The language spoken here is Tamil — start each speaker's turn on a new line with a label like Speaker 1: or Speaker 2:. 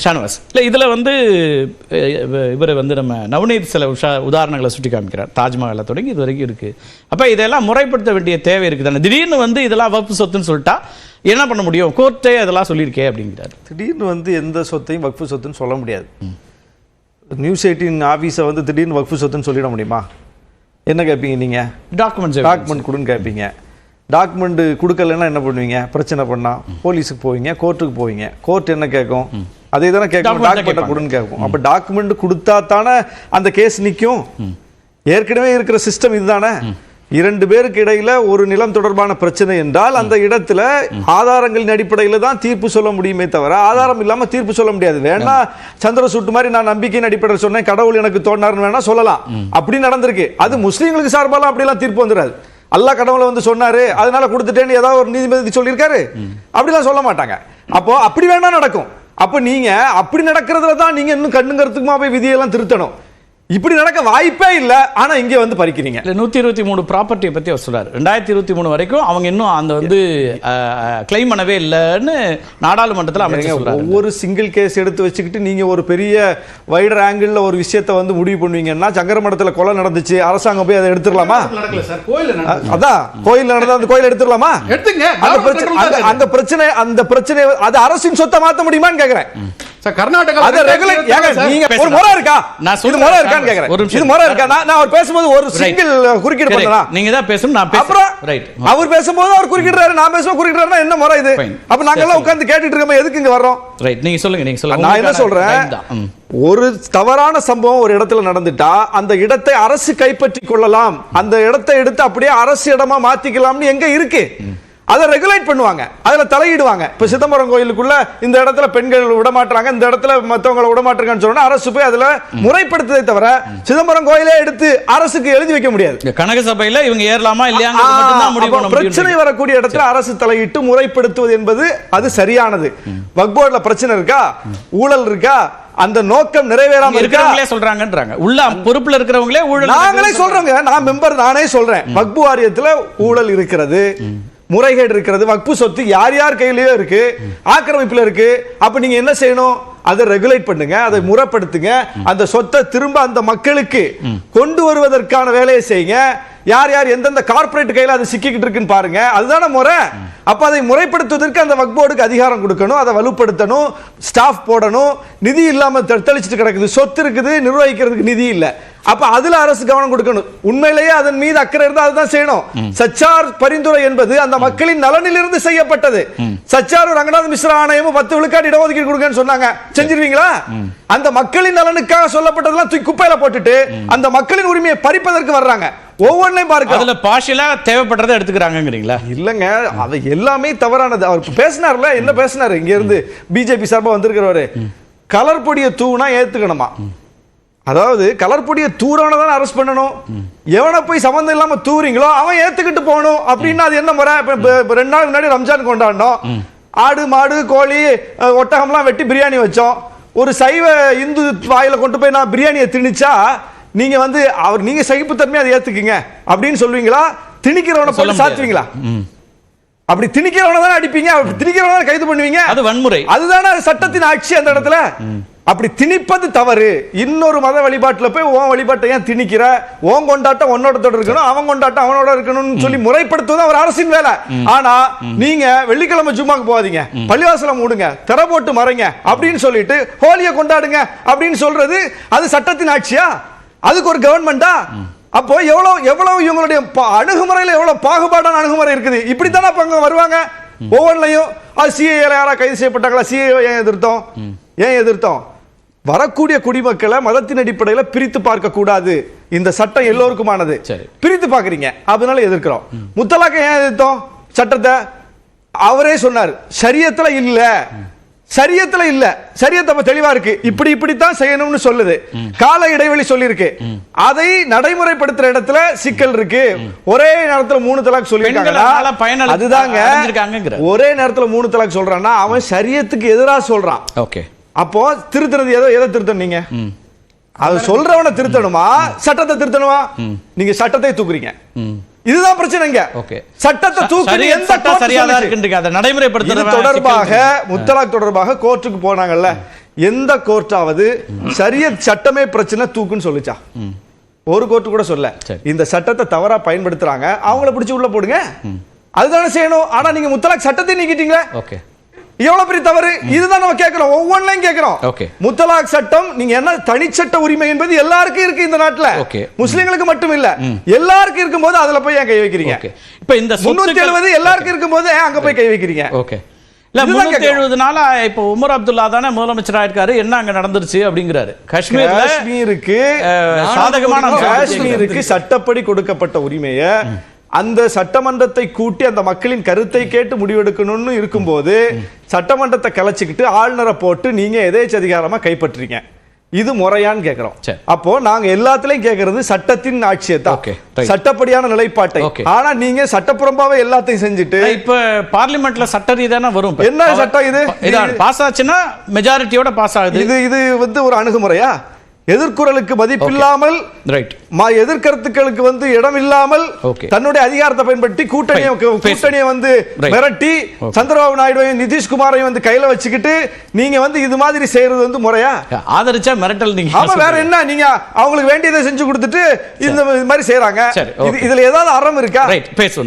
Speaker 1: ஷானவாஸ் இல்லை இதில் வந்து இவர் வந்து நம்ம நவநீத் சில உதாரணங்களை சுட்டி காமிக்கிறார். தாஜ்மஹாலை தொடங்கி இது வரைக்கும் இருக்குது. அப்போ இதெல்லாம் முறைப்படுத்த வேண்டிய தேவை இருக்குது தானே. திடீர்னு வந்து இதெல்லாம் வக்ஃப் சொத்துன்னு சொல்லிட்டா என்ன பண்ண முடியும்? கோர்ட்டே அதெல்லாம் சொல்லியிருக்கே அப்படிங்கிறார்.
Speaker 2: திடீர்னு வந்து எந்த சொத்தையும் வக்ஃப் சொத்துன்னு சொல்ல முடியாது. நியூஸ் 18 ஆஃபீஸை வந்து திடீர்னு வக்ஃப் சொத்துன்னு சொல்லிட முடியுமா? என்ன கேட்பீங்க நீங்கள்? டாக்குமெண்ட் கொடுன்னு கேட்பீங்க. டாக்குமெண்ட் கொடுக்கலன்னா என்ன பண்ணுவீங்க? பிரச்சனை பண்ணால் போலீஸுக்கு போவீங்க, கோர்ட்டுக்கு போவீங்க. கோர்ட் என்ன கேட்கும்? அதே தானே கேட்கும், டாக்குமெண்ட்டை கொடுன்னு கேட்கும். அப்போ டாக்குமெண்ட் கொடுத்தா தானே அந்த கேஸ் நிற்கும். ஏற்கனவே இருக்கிற சிஸ்டம் இதுதானே. 2 பேருக்கு இடையில ஒரு நிலம் தொடர்பான பிரச்சனை என்றால் அந்த இடத்துல ஆதாரங்களின் அடிப்படையில் தான் தீர்ப்பு சொல்ல முடியுமே தவிர ஆதாரம் இல்லாம தீர்ப்பு சொல்ல முடியாது. வேணா சந்திரசூட் மாதிரி நான் நம்பிக்கையின் அடிப்படையில் சொன்னேன், கடவுள் எனக்கு தோணாருன்னு வேணா சொல்லலாம். அப்படி நடந்திருக்கு. அது முஸ்லீம்களுக்கு சார்பாலாம் அப்படிலாம் தீர்ப்பு வந்துடாது. அல்லாஹ் கடவுளை வந்து சொன்னாரு அதனால கொடுத்துட்டேன்னு ஏதாவது ஒரு நீதிபதி சொல்லியிருக்காரு, அப்படிலாம் சொல்ல மாட்டாங்க. அப்போ அப்படி வேணா நடக்கும். அப்போ நீங்க அப்படி நடக்கிறதுல தான் நீங்க இன்னும் கண்ணுங்கிறதுக்குமா போய் விதியெல்லாம் திருத்தணும். இப்படி நடக்க வாய்ப்பே இல்லை. ஆனா இங்க வந்து பறிக்கிறீங்க.
Speaker 1: 123 ப்ராப்பர்ட்டியை பத்தி அவர் சொல்றாரு. 2023 வரைக்கும் அவங்க இன்னும் அந்த வந்து கிளைம் பண்ணவே இல்லைன்னு நாடாளுமன்றத்தில் அமைச்சர் சொல்றாரு.
Speaker 2: ஒவ்வொரு சிங்கிள் கேஸ் எடுத்து வச்சுக்கிட்டு நீங்க ஒரு பெரிய வைடர் ஆங்கிள் ஒரு விஷயத்தை வந்து முடிவு பண்ணுவீங்கன்னா, சங்கரமடத்துல கொலை நடந்துச்சு, அரசாங்கம் போய் அதை எடுத்துடலாமா? அதான் கோயில் நடந்தா அந்த கோயில் எடுத்துடலாமா? அந்த பிரச்சனை அது அரசின் சொத்தை மாத்த முடியுமான்னு கேக்குறேன். கர்நாடகா நீங்க ஒரு முறை இருக்கா? இது முறை இருக்கான்னு கேக்குறேன். இது முறை இருக்கா? நான் அவர் பேசும்போது ஒரு சிங்கிள் குறுக்கீடு பண்ணலாம்.
Speaker 1: நீங்க தான் பேசணும், நான்
Speaker 2: அப்புறம் அவர் பேசும்போது அவர் குறுக்கிடுறாரு, நான் பேசும்போது குறுக்கிடுறாருன்னா என்ன முறை இது? அப்ப நாங்க எல்லாம் உட்கார்ந்து கேட்டுட்டு இருக்கோம், எதுக்கு இங்க வர்றோம்?
Speaker 1: ரைட், நீங்க சொல்லுங்க.
Speaker 2: நான் என்ன சொல்றேன், ஒரு தவறான சம்பவம் ஒரு இடத்துல நடந்துட்டா அந்த இடத்தை அரசு கைப்பற்றி கொள்ளலாம், அந்த இடத்தை எடுத்து அப்படியே அரசு இடமா மாத்திக்கலாம்னு எங்க இருக்கு? அதை ரெகுலேட் பண்ணுவாங்க, அதுல தலையிடுவாங்க. இப்ப சிதம்பரம் கோயிலுக்குள்ள இந்த இடத்துல பெண்கள் விடமாட்டாங்க, இந்த இடத்துல மற்றவங்களை விடமாட்டாங்கன்னு சொன்னா அரசு போய் அதுல முறைப்படுத்ததை தவிர சிதம்பரம் கோயிலே எடுத்து அரசுக்கு எழுதி வைக்க முடியாது.
Speaker 1: கனக சபையில இவங்க ஏறலாமா இல்லையா
Speaker 2: பிரச்சனை வரக்கூடிய இடத்துல அரசு தலையிட்டு முறைப்படுத்துவது என்பது அது சரியானது. வக்ஃப் போர்டுல பிரச்சனை இருக்கா, ஊழல் இருக்கா, அந்த நோக்கம் நிறைவேறாம
Speaker 1: இருக்கிறவங்களே சொல்றாங்கன்றாங்க. உள்ள பொறுப்புல இருக்கிறவங்களே ஊழல்.
Speaker 2: நாங்களே சொல்றோங்க, நான் மெம்பர், நானே சொல்றேன். வக்ஃப் வாரியத்துல ஊழல் இருக்கிறது, முறைகேடு இருக்கிறது, வக்ஃப் சொத்து யார் யார் கையிலயோ இருக்கு, ஆக்கிரமிப்புல இருக்கு. அப்ப நீங்க என்ன செய்யணும்? அதை ரெகுலேட் பண்ணுங்க, அதை முறைப்படுத்துங்க, அந்த சொத்தை திரும்ப அந்த மக்களுக்கு கொண்டு வருவதற்கான வேலையை செய்யுங்க. யார் யார் எந்தெந்த கார்ப்பரேட் கையில அது சிக்கிக்கிட்டு இருக்குன்னு பாருங்க. அதுதானே முறை. அப்ப அதை முறைப்படுத்துவதற்கு அந்த வக்ஃப் போர்டுக்கு அதிகாரம் கொடுக்கணும், அதை வலுப்படுத்தணும், ஸ்டாஃப் போடணும். நிதி இல்லாம தெளிச்சிட்டு கிடக்குது, சொத்து இருக்குது, நிர்வகிக்கிறதுக்கு நிதி இல்ல. அப்ப அதுல அரசு கவனம் கொடுக்கணும். உண்மையிலேயே அதன் மீது அக்கறை இருந்தா அதுதான் செய்யணும். சச்சார் பரிந்துரை என்பது அந்த மக்களின் நலனில் இருந்து செய்யப்பட்டது. சச்சார் ரங்கநாத் மிஸ்ரா ஆணையமும் 10 விழுக்காடு இடஒதுக்கீடு கொடுங்கன்னு சொன்னாங்க, செஞ்சிருவீங்களா? அந்த மக்களின் நலனுக்காக சொல்லப்பட்டதெல்லாம் தூக்கி குப்பையில போட்டுட்டு அந்த மக்களின் உரிமையை பறிப்பதற்கு வர்றாங்க. ஒவ்வொன்றையும் பாருங்க,
Speaker 1: அதுல பார்ஷியலா தேவைப்படுறதை எடுத்துக்கிறாங்கங்கறீங்களா?
Speaker 2: இல்லங்க, அது எல்லாமே தவறானது. அவர் பேசினார்ல, என்ன பேசினாரு? இங்க இருந்து பிஜேபி சார்பா வந்திருக்கிறவரு கலர் பொடியை தூவுனா ஏத்துக்கணுமா? அதாவது கலர் பொடியை தூரவனை தான் அரெஸ்ட் பண்ணணும், எவனை போய் சம்பந்தம் இல்லாம தூறீங்களோ அவன் ஏத்துக்கிட்டு போகணும். அப்படின்னா அது என்ன முறை? 2 நாள் முன்னாடி ரம்ஜான் கொண்டாடணும், ஆடு மாடு கோழி ஒட்டகம்லாம் வெட்டி பிரியாணி வச்சோம். ஒரு சைவ இந்து வாயில கொண்டு போய் நான் பிரியாணியை திணிச்சா நீங்க வந்து நீங்க சகிப்புத்தன்மையை அதை ஏத்துக்குங்க அப்படின்னு சொல்லுவீங்களா? திணிக்கிறவனை போட்டு சாத்துவீங்களா? அப்படி திணிக்கிறவனை தான் அடிப்பீங்க, திணிக்கிறவனை கைது பண்ணுவீங்க. அது வன்முறை, அதுதானே சட்டத்தின் ஆட்சி அந்த இடத்துல. அப்படி திணிப்பது தவறு. இன்னொரு மத வழிபாட்டுல போய் உன் வழிபாட்டை ஏன் திணிக்கிற? உன் கொண்டாட்டம் உன்னோட இருக்கணும், அவன் கொண்டாட்டம் அவனோட இருக்கணும்னு சொல்லி முறைப்படுத்துவது ஒரு அரசின் வேலை. ஆனா நீங்க வெள்ளிக்கிழமை ஜும்மாக்கு போகாதீங்க, பள்ளிவாசலை மூடுங்க, திரை போட்டு மறைங்க அப்படின்னு சொல்லிட்டு ஹோலியை கொண்டாடுங்க அப்படின்னு சொல்றது அது சட்டத்தின் ஆட்சியா? அதுக்கு ஒரு கவர்மெண்டா? அப்போ எவ்வளவு இவங்களுடைய அணுகுமுறையில எவ்வளவு பாகுபாடான அணுகுமுறை இருக்குது. இப்படித்தானே அப்ப வருவாங்க ஒவ்வொன்றையும். அது சிஏஏ யாரா கைது செய்யப்பட்டாங்களா? சிஏஏ ஏன் எதிர்த்தோம்? வரக்கூடிய குடிமக்களை மதத்தின் அடிப்படையில் பிரித்து பார்க்க கூடாது, இந்த சட்டம் எல்லோருக்குமானது, பிரித்து பார்க்கறீங்க, அதனால எதிர்க்கிறோம். முத்தலாக்கை ஏன் எதிர்த்தோம்? சட்டத்தை அவரே சொன்னார், ஷரியத்துல இல்ல, சரியத்துல இல்ல, சரியத்தை தெளிவா இருக்கு, இப்படித்தான் செய்யணும்னு சொல்லுது, கால இடைவெளி சொல்லி இருக்கு. அதை நடைமுறைப்படுத்துற இடத்துல சிக்கல் இருக்கு. ஒரே நேரத்துல 3 தலாக் சொல்லிருக்காங்க, அதுதாங்க ஒரே நேரத்துல 3 தலாக் சொல்றான்னா அவன் சரியத்துக்கு எதிராக சொல்றான். ஓகே, அப்போ திருத்துறது எதை திருத்தணும்? நீங்க அது சொல்றவனை திருத்தணுமா, சட்டத்தை திருத்தணுமா? நீங்க சட்டத்தை தூக்குறீங்க. இதுதான் பிரச்சனைங்க. சட்டத்தை தூக்கி எந்த கோர்ட் சரியா இருக்குன்றீங்க, அதை நடைமுறைப்படுத்துறது தொடர்பாக முத்தலாக் தொடர்பாக கோர்ட்டுக்கு போனாங்கல்ல, எந்த கோர்ட்டாவது ஷரியத் சட்டமே பிரச்சனை தூக்குன்னு சொல்லுச்சா? ஒரு கோர்ட் கூட சொல்ல. இந்த சட்டத்தை தவறா பயன்படுத்துறாங்க, அவங்கள பிடிச்சு உள்ள போடுங்க, அதுதானே செய்யணும். ஆனா நீங்க முத்தலாக் சட்டத்தை நீக்கிட்டீங்க.
Speaker 1: ஓகே,
Speaker 2: எவ்வளவு பெரிய தவறு இதுதான் நம்ம கேட்கிறோம், ஒவ்வொன்றையும் கேட்கிறோம்.
Speaker 1: ஓகே,
Speaker 2: முத்தலாக் சட்டம் நீங்க என்ன தனிச்சட்ட உரிமை என்பது எல்லாருக்கும் இருக்கு இந்த நாட்டுல.
Speaker 1: ஓகே,
Speaker 2: முஸ்லிம்களுக்கு மட்டும் இல்ல, எல்லாருக்கும் இருக்கும்போது அதுல போய் ஏன் கை வைக்கிறீங்க?
Speaker 1: இப்ப இந்த
Speaker 2: 370 எல்லாருக்கும் இருக்கும்போது அங்க போய் கை வைக்கிறீங்க?
Speaker 1: ஓகே, இல்ல 370 நாளா இப்ப உமர் அப்துல்லா தானே முதலமைச்சரா இருக்காரு, என்ன அங்க நடந்துருச்சு அப்படிங்கிறாரு.
Speaker 2: காஷ்மீருக்கு
Speaker 1: சாதகமான
Speaker 2: காஷ்மீருக்கு சட்டப்படி கொடுக்கப்பட்ட உரிமையை அந்த சட்டமன்றத்தை கூட்டி அந்த மக்களின் கருத்தை கேட்டு முடிவெடுக்கணும்னு இருக்கும்போது சட்டமன்றத்தை கலைச்சிக்கிட்டு ஆளுநரை போட்டு நீங்க எதேச்சதிகாரமா கைப்பற்றீங்க. இது முறையான்னு கேட்கிறோம். அப்போ நாங்க எல்லாத்துலயும் கேட்கறது சட்டத்தின் ஆட்சியை தான், சட்டப்படியான நிலைப்பாட்டை. ஆனா நீங்க சட்டப்புறம்பாவே எல்லாத்தையும் செஞ்சுட்டு
Speaker 1: இப்ப பார்லிமெண்ட்ல சட்ட ரீதியான வரும்.
Speaker 2: என்ன சட்டம் இது?
Speaker 1: பாஸ் ஆச்சுன்னா மெஜாரிட்டியோட பாஸ் ஆகுது.
Speaker 2: இது வந்து ஒரு அணுகுமுறையா? எதிர்குறலுக்கு மதிப்பில்லாமல், எதிர்கருத்துக்களுக்கு இடம் இல்லாமல் தன்னுடைய அதிகாரத்தை பயன்படுத்தி கூட்டணியை மிரட்டி சந்திரபாபு நாயுடுவையும் நிதிஷ்குமாரையும் கையில வச்சுக்கிட்டு நீங்க இது மாதிரி செய்யறது முறையா?
Speaker 1: ஆதரிச்சா மிரட்டல். நீங்க
Speaker 2: ஆமா, வேற என்ன? நீங்க அவங்களுக்கு வேண்டியதை செஞ்சு கொடுத்துட்டு இந்த மாதிரி செய்யறாங்க. இதுல ஏதாவது அறம் இருக்கா?
Speaker 1: பேசுவோம்.